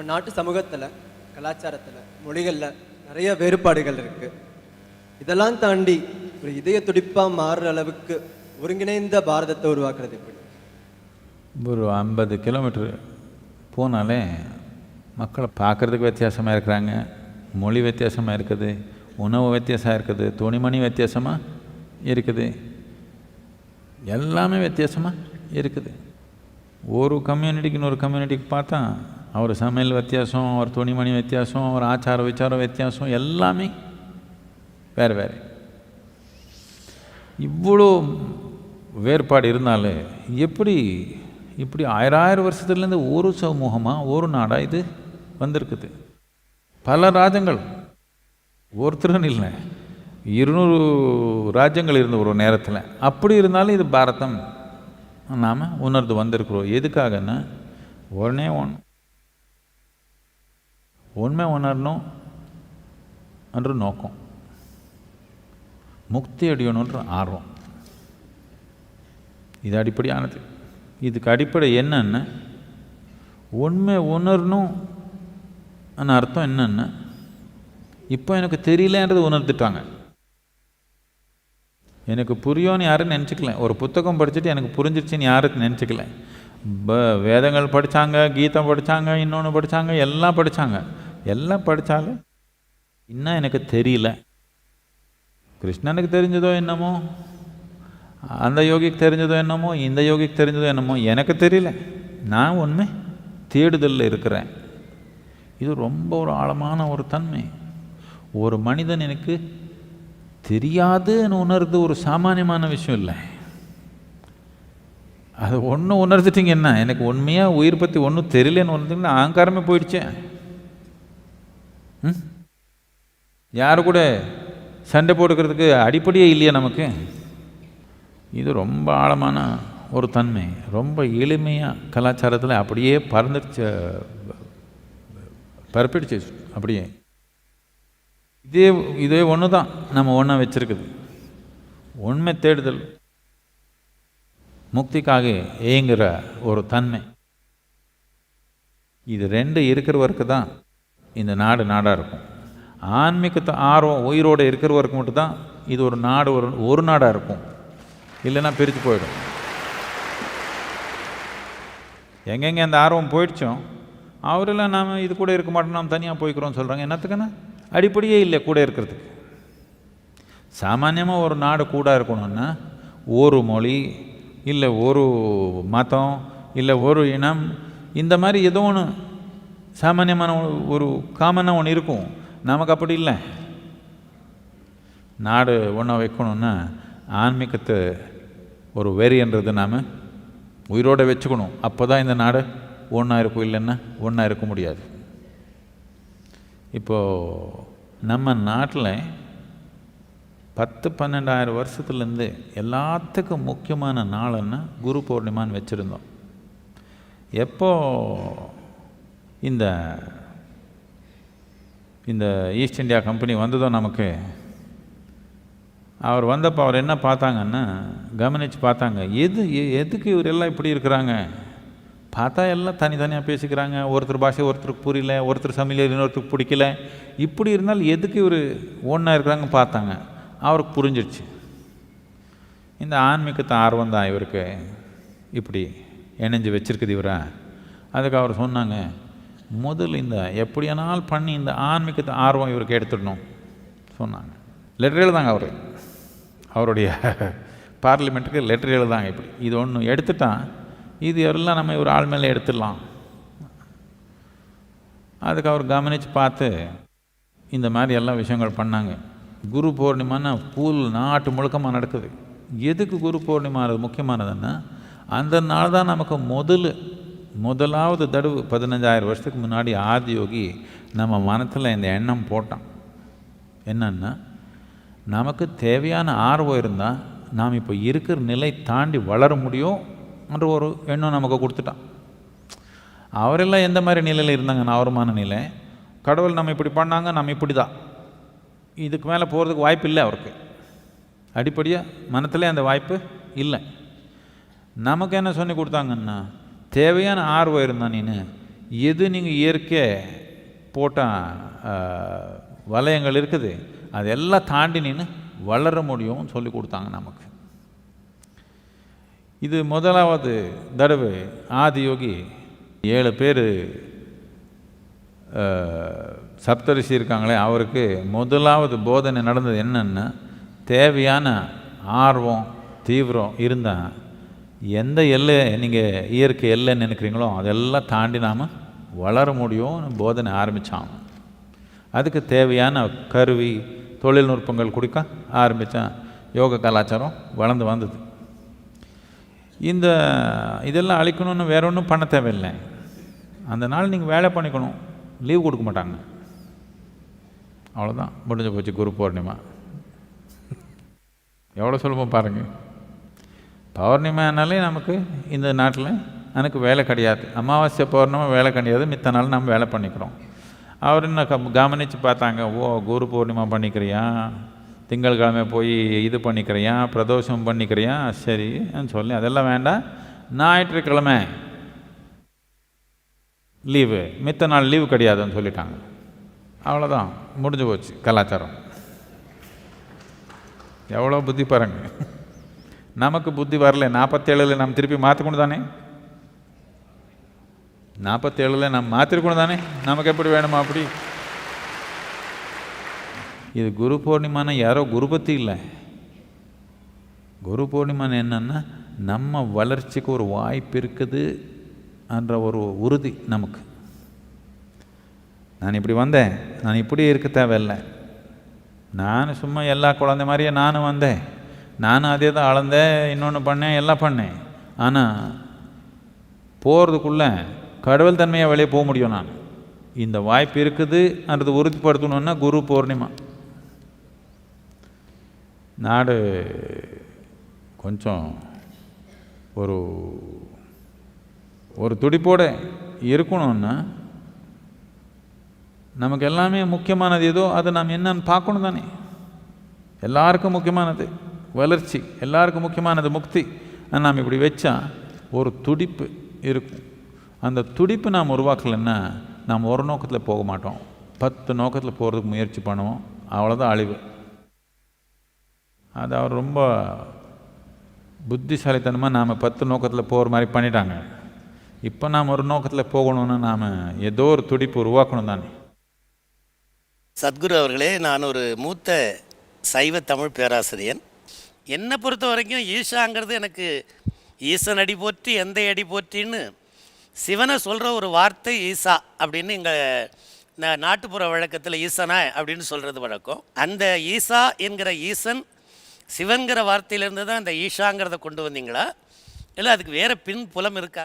நாட்டு சமூகத்தில், கலாச்சாரத்தில், மொழிகளில் நிறைய வேறுபாடுகள் இருக்குது. இதெல்லாம் தாண்டி ஒரு இதய துடிப்பாக மாறுற அளவுக்கு ஒருங்கிணைந்த பாரதத்தை உருவாக்குறது எப்படி? ஒரு 50 கிலோமீட்டர் போனாலே மக்களை பார்க்குறதுக்கு வித்தியாசமாக இருக்கிறாங்க, மொழி வித்தியாசமாக இருக்குது, உணவு வித்தியாசமாக இருக்குது, துணிமணி வித்தியாசமாக இருக்குது, எல்லாமே வித்தியாசமாக இருக்குது. ஒரு கம்யூனிட்டிக்கு இன்னொரு கம்யூனிட்டிக்கு பார்த்தா அவர் சமையல் வித்தியாசம், அவர் துணிமணி வித்தியாசம், அவர் ஆச்சார விசாரம் வித்தியாசம், எல்லாமே வேறு வேறு. இவ்வளோ வேறுபாடு இருந்தாலும் எப்படி இப்படி 1000 வருஷத்துலேருந்து ஒரு சமூகமாக ஒரு நாடாக இது வந்திருக்குது. பல ராஜ்யங்கள், ஒருத்தருன்னு இல்லை, 200 ராஜ்யங்கள் இருந்த ஒரு நேரத்தில். அப்படி இருந்தாலும் இது பாரதம் நாம் உணர்ந்து வந்திருக்கிறோம். எதுக்காகன்னா உண்மை உணரணும் என்ற நோக்கம், முக்தி அடையணுன்ற ஆர்வம். இது அடிப்படையானது. இதுக்கு அடிப்படை என்னன்னா, உண்மை உணரணும் அர்த்தம் என்னன்னா, இப்போ எனக்கு தெரியலன்றது உணர்ந்துட்டாங்க. எனக்கு புரியும்னு யாரும் நினச்சிக்கல. ஒரு புத்தகம் படிச்சுட்டு எனக்கு புரிஞ்சிருச்சுன்னு யாரும் நினச்சிக்கல. வேதங்கள் படித்தாங்க, கீதம் படித்தாங்க, இன்னொன்று படித்தாங்க, எல்லாம் படித்தாங்க. எல்லாம் படித்தாலும் இன்னும் எனக்கு தெரியல. கிருஷ்ணனுக்கு தெரிஞ்சதோ என்னமோ, அந்த யோகிக்கு தெரிஞ்சதோ என்னமோ, இந்த யோகிக்கு தெரிஞ்சதோ என்னமோ, எனக்கு தெரியல. நான் உண்மை தேடுதலில் இருக்கிறேன். இது ரொம்ப ஒரு ஆழமான ஒரு தன்மை. ஒரு மனிதன் எனக்கு தெரியாதுன்னு உணர்றது ஒரு சாமானியமான விஷயம் இல்லை. அது ஒன்று உணர்ந்துட்டிங்கன்னா, எனக்கு உண்மையாக உயிர் பற்றி ஒன்றும் தெரியலன்னு உணர்ந்துங்கன்னா அகங்காரமே போயிடுச்சேன். யாரு கூட சண்டை போட்டுக்கிறதுக்கு அடிப்படையே இல்லையா நமக்கு? இது ரொம்ப ஆழமான ஒரு தன்மை. ரொம்ப எளிமையாக கலாச்சாரத்தில் அப்படியே பரப்பிடுச்சு. அப்படியே இதே ஒன்று தான் நம்ம ஒன்றா வச்சுருக்குது. உண்மை தேடுதல், முக்திக்காக ஏங்குற ஒரு தன்மை. இது ரெண்டு இருக்கிறவருக்கு தான் இந்த நாடாக இருக்கும். ஆன்மீகத்தை ஆர்வம் உயிரோடு இருக்கிறவருக்கு மட்டும்தான் இது ஒரு நாடு ஒரு நாடாக இருக்கும். இல்லைன்னா பிரித்து போயிடும். எங்கெங்கே அந்த ஆர்வம் போயிடுச்சோம் அவரெல்லாம் நாம் இது கூட இருக்க மாட்டோம், நாம் தனியாக போய்க்கிறோம்னு சொல்கிறாங்க. என்னத்துக்குன்னா அடிப்படையே இல்லை கூட இருக்கிறதுக்கு. சாமான்யமாக ஒரு நாடு கூட இருக்கணும்னா ஒரு மொழி இல்லை ஒரு மதம் இல்லை ஒரு இனம், இந்த மாதிரி ஏதோ ஒன்று சாமானியமான ஒரு காமனாக ஒன்று இருக்கும். நமக்கு அப்படி இல்லை. நாடு ஒன்றா வைக்கணும்னா ஆன்மீகத்தை ஒரு வெறின்றது நாம் உயிரோடு வச்சுக்கணும். அப்போ தான் இந்த நாடு ஒன்றா இருக்கும். இல்லைன்னா ஒன்றா இருக்க முடியாது. இப்போது நம்ம நாட்டில் 10-12 வருஷத்துலேருந்து எல்லாத்துக்கும் முக்கியமான நாள்னா குரு பௌர்ணிமான்னு வச்சுருந்தோம். எப்போ இந்த ஈஸ்ட் இந்தியா கம்பெனி வந்ததோ நமக்கு, அவர் வந்தப்போ அவர் என்ன பார்த்தாங்கன்னா, கவனித்து பார்த்தாங்க, எதுக்கு இவர் எல்லாம் இப்படி இருக்கிறாங்க. பார்த்தா எல்லாம் தனித்தனியாக பேசிக்கிறாங்க. ஒருத்தர் பாஷை ஒருத்தருக்கு புரியல, ஒருத்தர் சமையல் இன்னொருத்தருக்கு பிடிக்கல. இப்படி இருந்தால் எதுக்கு இவர் ஒன்றா இருக்கிறாங்க பார்த்தாங்க. அவருக்கு புரிஞ்சிடுச்சு, இந்த ஆன்மீகத்தை ஆர்வம் தான் இவருக்கு இப்படி இணைஞ்சு வச்சுருக்குது இவரா. அதுக்கு அவர் சொன்னாங்க, முதல் இந்த எப்படியானால் பண்ணி இந்த ஆன்மீகத்தை ஆர்வம் இவருக்கு எடுத்துடணும் சொன்னாங்க. லெட்டர் எழுதாங்க. அவருடைய பார்லிமெண்ட்டுக்கு லெட்டர் எழுதாங்க. இப்படி இது ஒன்று எடுத்துட்டான், இது எல்லாம் நம்ம ஒரு ஆள் மேலே எடுத்துடலாம். அதுக்கு அவர் கவனித்து பார்த்து இந்த மாதிரி எல்லா விஷயங்கள் பண்ணாங்க. குரு பௌர்ணிமான்னா நாட்டு முழுக்கமாக நடக்குது. எதுக்கு குரு பௌர்ணிமா முக்கியமானதுன்னா, அந்த நாள் தான் நமக்கு முதலாவது தடவை 15,000 வருஷத்துக்கு முன்னாடி ஆதியோகி நம்ம மனத்தில் இந்த எண்ணம் போட்டான். என்னன்னா, நமக்கு தேவையான ஆர்வம் இருந்தால் நாம் இப்போ இருக்கிற நிலை தாண்டி வளர முடியும் என்ற ஒரு எண்ணம் நமக்கு கொடுத்துட்டான். அவரெல்லாம் எந்த மாதிரி நிலையில் இருந்தாங்க? நார்மான நிலை. கடவுள் நம்ம இப்படி பண்ணாங்க, நம்ம இப்படி தான், இதுக்கு மேலே போகிறதுக்கு வாய்ப்பு இல்லை அவருக்கு. அடிப்படையாக மனத்தில் அந்த வாய்ப்பு இல்லை. நமக்கு என்ன சொல்லி கொடுத்தாங்கன்னா, தேவையான ஆர்வம் இருந்தால் நீ எது நீங்கள் இயற்கை போட்ட வலயங்கள் இருக்குது அதெல்லாம் தாண்டி நின்று வளர முடியும்னு சொல்லி கொடுத்தாங்க நமக்கு. இது முதலாவது தடவை ஆதியோகி 7 பேர் சப்தரிஷி இருக்காங்களே, அவருக்கு முதலாவது போதனை நடந்தது என்னன்னா, தேவையான ஆர்வம் தீவிரம் இருந்தால் எந்த எல்லை நீங்கள் இயற்கை எல்லைன்னு நினைக்கிறீங்களோ அதெல்லாம் தாண்டி நாம் வளர முடியும்னு போதனை ஆரம்பித்தான். அதுக்கு தேவையான கருவி தொழில்நுட்பங்கள் கொடுக்க ஆரம்பித்தான். யோக கலாச்சாரம் வளர்ந்து வந்தது. இதெல்லாம் அழிக்கணும்னு வேற ஒன்றும் பண்ண தேவையில்லை. அந்த நாள் நீங்கள் வேலை பண்ணிக்கணும், லீவ் கொடுக்க மாட்டாங்க. அவ்வளோதான், முடிஞ்சு போச்சு குரு பௌர்ணிமா. எவ்வளோ சுலபம் பாருங்கள். பௌர்ணிமானாலே நமக்கு இந்த நாட்டில் எனக்கு வேலை கிடையாது. அமாவாசை பௌர்ணமி வேலை கிடையாது, மித்த நாள் நம்ம வேலை பண்ணிக்கிறோம். அவர் என்ன கவனித்து பார்த்தாங்க, ஓ குரு பௌர்ணிமா பண்ணிக்கிறியா, திங்கட்கிழமை போய் இது பண்ணிக்கிறியா, பிரதோஷம் பண்ணிக்கிறியா, சரின்னு சொல்லி அதெல்லாம் வேண்டாம், ஞாயிற்றுக்கிழமை லீவு, மித்த நாள் லீவு கிடையாதுன்னு சொல்லிட்டாங்க. அவ்வளோதான், முடிஞ்சு போச்சு கலாச்சாரம். எவ்வளோ புத்தி பாருங்க. நமக்கு புத்தி வரல. 47 நம்ம திருப்பி மாற்றிக்கொண்டு தானே, 47 நம்ம மாற்றிருக்கணும் தானே, நமக்கு எப்படி வேணுமா அப்படி. இது குரு பௌர்ணிமான யாரோ குருபத்தி இல்லை. குரு பௌர்ணிமான என்னன்னா, நம்ம வளர்ச்சிக்கு ஒரு வாய்ப்பு இருக்குது என்ற ஒரு உறுதி நமக்கு. நான் இப்படி வந்தேன், நான் இப்படி இருக்க தேவையில்லை, நான் சும்மா எல்லா குழந்தை மாதிரியே நானும் வந்தேன், நானும் அதே தான் அளந்தேன், இன்னொன்று பண்ணேன், எல்லாம் பண்ணேன். ஆனால் போகிறதுக்குள்ளே கடவுள் தன்மையாக வெளியே போக முடியும். நான் இந்த வாய்ப்பு இருக்குதுன்றது உறுதிப்படுத்தணுன்னா குரு பௌர்ணிமா. நாடு கொஞ்சம் ஒரு துடிப்போடு இருக்கணும்னா நமக்கு எல்லாமே முக்கியமானது ஏதோ அது நாம் என்னன்னு பார்க்கணும் தானே. எல்லாருக்கும் முக்கியமானது வளர்ச்சி, எல்லாருக்கும் முக்கியமானது முக்தி. நாம் இப்படி வச்சா ஒரு துடிப்பு இருக்கும். அந்த துடிப்பு நாம் உருவாக்கலைன்னா நாம் ஒரு நோக்கத்தில் போக மாட்டோம், 10 நோக்கத்தில் போகிறதுக்கு முயற்சி பண்ணுவோம். அவ்வளோதான் அழிவு. அது அவர் ரொம்ப புத்திசாலித்தனமாக நாம் 10 நோக்கத்தில் போகிற மாதிரி பண்ணிட்டாங்க. இப்போ நாம் ஒரு நோக்கத்தில் போகணும்னு நாம் ஏதோ ஒரு துடிப்பு உருவாக்கணும் தானே. சத்குரு அவர்களே, நான் ஒரு மூத்த சைவ தமிழ் பேராசிரியன். என்னை பொறுத்த வரைக்கும் ஈஷாங்கிறது எனக்கு ஈசன் அடி போற்றி எந்த அடி போற்றின்னு சிவனை சொல்கிற ஒரு வார்த்தை ஈசா அப்படின்னு எங்கள் நாட்டுப்புற வழக்கத்தில் ஈசனா அப்படின்னு சொல்கிறது வழக்கம். அந்த ஈசா என்கிற ஈசன் சிவன்கிற வார்த்தையிலேருந்து தான் அந்த ஈஷாங்கிறத கொண்டு வந்தீங்களா, இல்லை அதுக்கு வேறு பின் புலம் இருக்கா?